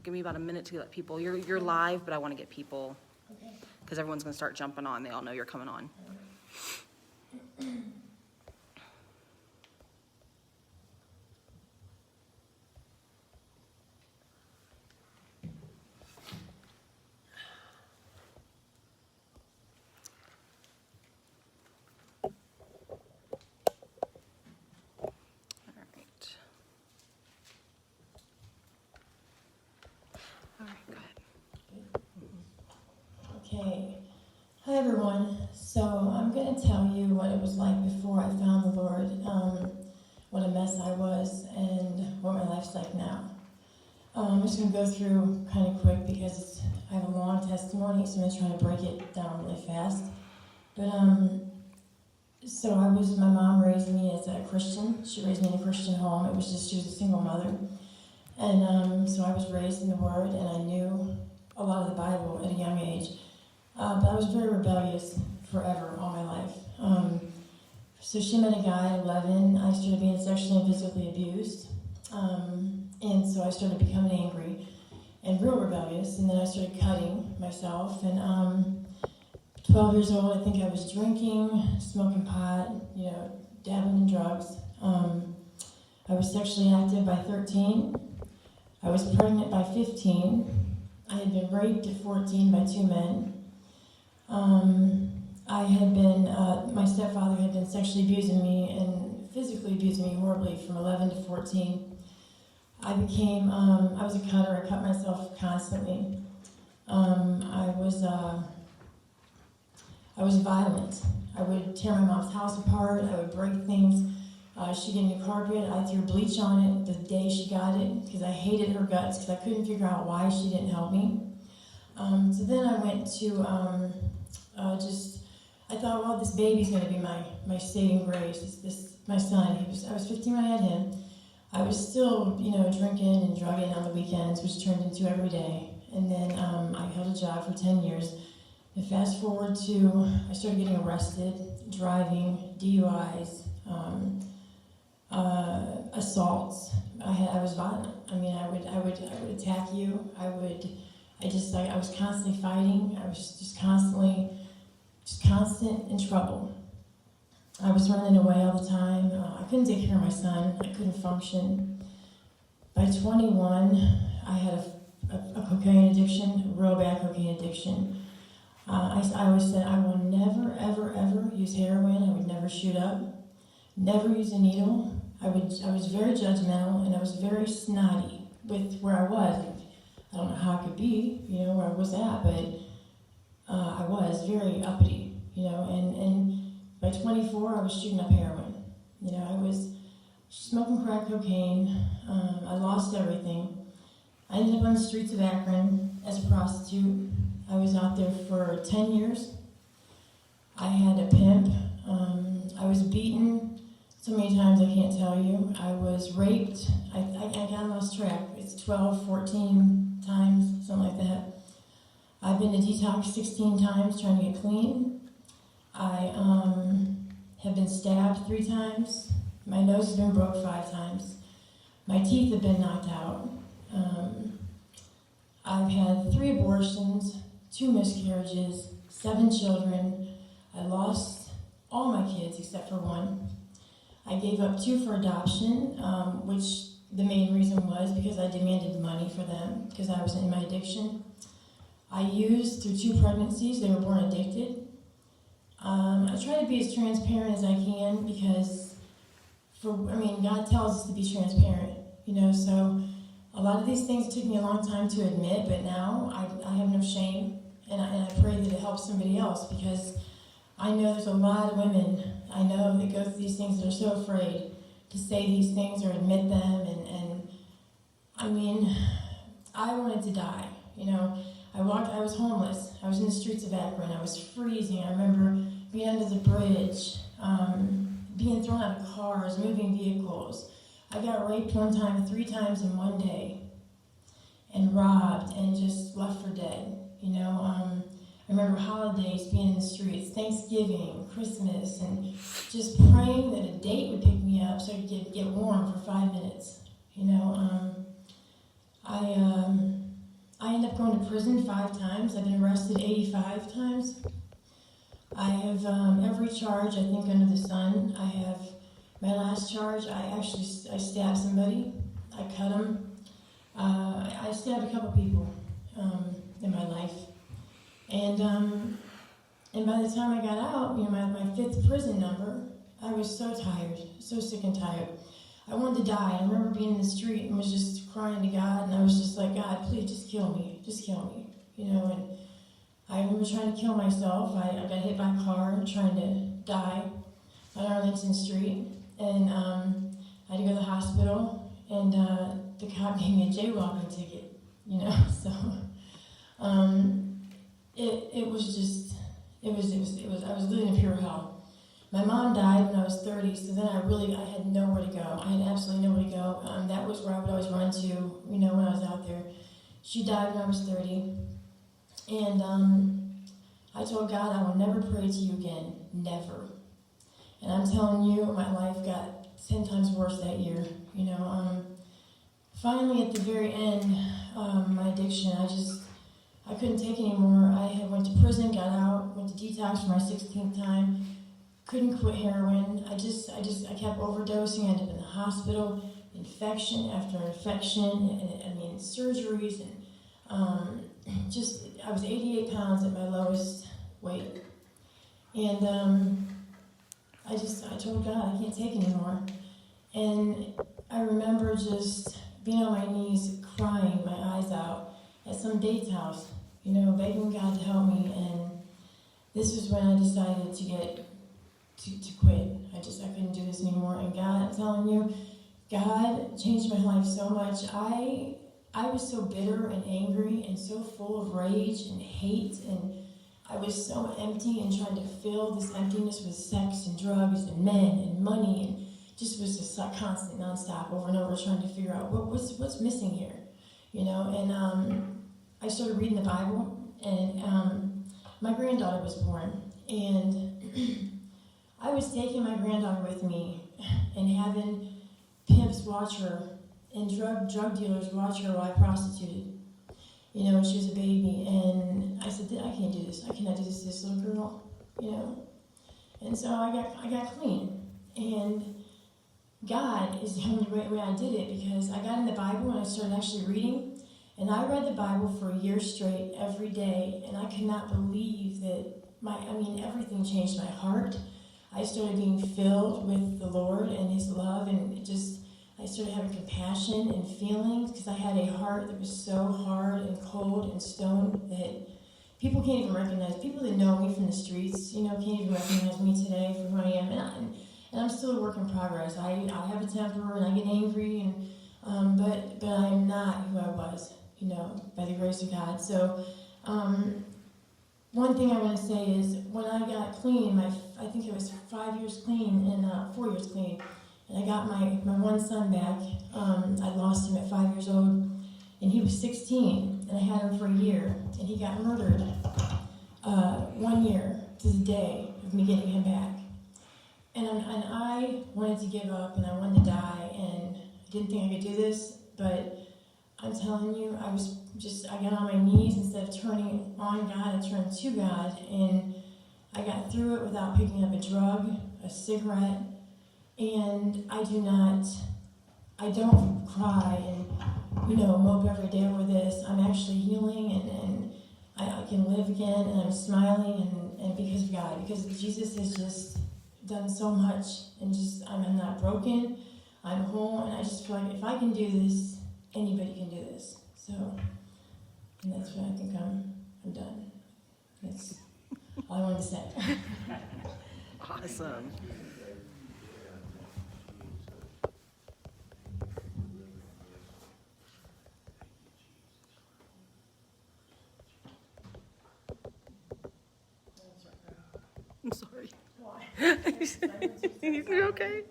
give me about a minute to let people, you're live, but I want to get people, Okay. because everyone's going to start jumping on. They all know you're coming on. All right, go ahead. Okay. Hi, everyone. So I'm going to tell you what it was like before I found the Lord, what a mess I was, and what my life's like now. I'm just going to go through kind of quick because I have a long testimony, so I'm going to try to break it down really fast. But so my mom raised me as a Christian. She raised me in a Christian home. She was a single mother. And so I was raised in the Word, and I knew a lot of the Bible at a young age. But I was very rebellious forever, all my life. So she met a guy at 11. I started being sexually and physically abused. And so I started becoming angry and real rebellious. And then I started cutting myself. And 12 years old, I think I was drinking, smoking pot, dabbling in drugs. I was sexually active by 13. I was pregnant by 15. I had been raped at 14 by 2 men. My stepfather had been sexually abusing me and physically abusing me horribly from 11 to 14. I was a cutter. I cut myself constantly. I was violent. I would tear my mom's house apart. I would break things. She gave me carpet. I threw bleach on it the day she got it because I hated her guts because I couldn't figure out why she didn't help me. So then I went to I thought, well, this baby's going to be my saving grace. My son. I was 15 when I had him. I was still, drinking and drugging on the weekends, which turned into every day. And then I held a job for 10 years. And fast forward to, I started getting arrested, driving, DUIs, assaults. I was violent. I mean, I would attack you. I was constantly fighting. I was just constant in trouble. I was running away all the time. I couldn't take care of my son. I couldn't function. By 21, I had a cocaine addiction, a real bad cocaine addiction. I always said, I will never, ever, ever use heroin. I would never shoot up, never use a needle. I was very judgmental, and I was very snotty with where I was. I don't know how I could be, where I was at, but I was very uppity, and by 24, I was shooting up heroin. I was smoking crack cocaine. I lost everything. I ended up on the streets of Akron as a prostitute. I was out there for 10 years. I had a pimp. I was beaten so many times I can't tell you. I was raped. I lost track. It's 12, 14 times, something like that. I've been to detox 16 times trying to get clean. I have been stabbed 3 times. My nose has been broke 5 times. My teeth have been knocked out. I've had 3 abortions, 2 miscarriages, 7 children. I lost all my kids except for 1. I gave up 2 for adoption, which the main reason was because I demanded money for them because I was in my addiction. I used through 2 pregnancies. They were born addicted. I try to be as transparent as I can because, God tells us to be transparent, so a lot of these things took me a long time to admit, but now I have no shame, and I pray that it helps somebody else because I know there's a lot of women I know that go through these things that are so afraid to say these things or admit them, and I wanted to die, I was homeless. I was in the streets of Akron. I was freezing. I remember being under the bridge, being thrown out of cars, moving vehicles. I got raped one time, 3 times in one day, and robbed, and just left for dead. I remember holidays, being in the streets, Thanksgiving, Christmas, and just praying that a date would pick me up so I could get warm for 5 minutes. I prison 5 times. I've been arrested 85 times. I have every charge, I think, under the sun. I have my last charge. I stabbed somebody. I cut him. I stabbed a couple people in my life. And by the time I got out, my 5th prison number, I was so tired, so sick and tired. I wanted to die. I remember being in the street and was just crying to God, and I was just like, God, please just kill me, and I remember trying to kill myself. I got hit by a car trying to die on Arlington Street, and I had to go to the hospital, and the cop gave me a jaywalking ticket, so I was living in pure hell. My mom died when I was 30, so then I had nowhere to go. I had absolutely nowhere to go. That was where I would always run to, when I was out there. She died when I was 30, and I told God I will never pray to you again, never. And I'm telling you, my life got 10 times worse that year. Finally, at the very end, my addiction, I couldn't take anymore. I went to prison, got out, went to detox for my 16th time. Couldn't quit heroin. I kept overdosing. I ended up in the hospital, infection after infection, and surgeries, and I was 88 pounds at my lowest weight. And I told God I can't take anymore. And I remember just being on my knees, crying my eyes out at some date's house, begging God to help me. And this is when I decided to quit. I couldn't do this anymore. And God, I'm telling you, God changed my life so much. I was so bitter and angry and so full of rage and hate, and I was so empty and trying to fill this emptiness with sex and drugs and men and money, and just was just like constant, nonstop, over and over, trying to figure out what's missing here, And I started reading the Bible, and my granddaughter was born, and I was taking my granddaughter with me and having pimps watch her and drug dealers watch her while I prostituted. When she was a baby, and I said, I can't do this. I cannot do this to this little girl, And so I got clean. And God is the only way I did it, because I got in the Bible and I started actually reading. And I read the Bible for a year straight every day, and I could not believe that everything changed. My heart. I started being filled with the Lord and His love, and I started having compassion and feelings, because I had a heart that was so hard and cold and stone that people can't even recognize. People that know me from the streets, can't even recognize me today for who I am. And I'm still a work in progress. I have a temper and I get angry, but I'm not who I was, by the grace of God. So, one thing I want to say is, when I got clean, I think it was 5 years clean and 4 years clean, and I got my one son back. I lost him at 5 years old, and he was 16, and I had him for a year, and he got murdered 1 year to the day of me getting him back. And I wanted to give up, and I wanted to die, and I didn't think I could do this, but I'm telling you, I got on my knees. Instead of turning on God, I turned to God, and I got through it without picking up a drug, a cigarette, and I don't cry and, mope every day over this. I'm actually healing, and I can live again, and I'm smiling, and because of God, because Jesus has just done so much, and I'm not broken, I'm whole, and I just feel like if I can do this, anybody can do this. So, and that's what I think I'm done. That's all I wanted to say. Awesome. I'm sorry. Why? You're okay?